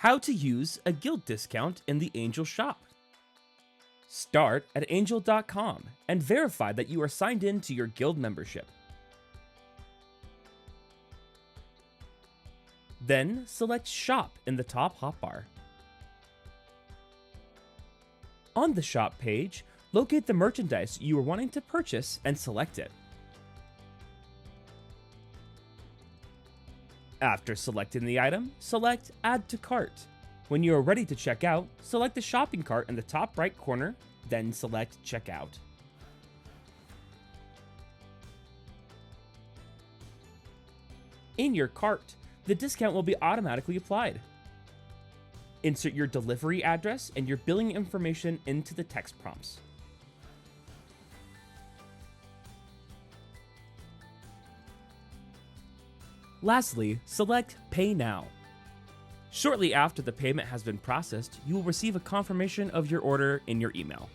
How to use a guild discount in the Angel shop. Start at angel.com and verify that you are signed in to your guild membership. Then select Shop in the top hotbar. On the shop page, locate the merchandise you are wanting to purchase and select it. After selecting the item, select Add to Cart. When you are ready to check out, select the shopping cart in the top right corner, then select Checkout. In your cart, the discount will be automatically applied. Insert your delivery address and your billing information into the text prompts. Lastly, select Pay Now. Shortly after the payment has been processed, you will receive a confirmation of your order in your email.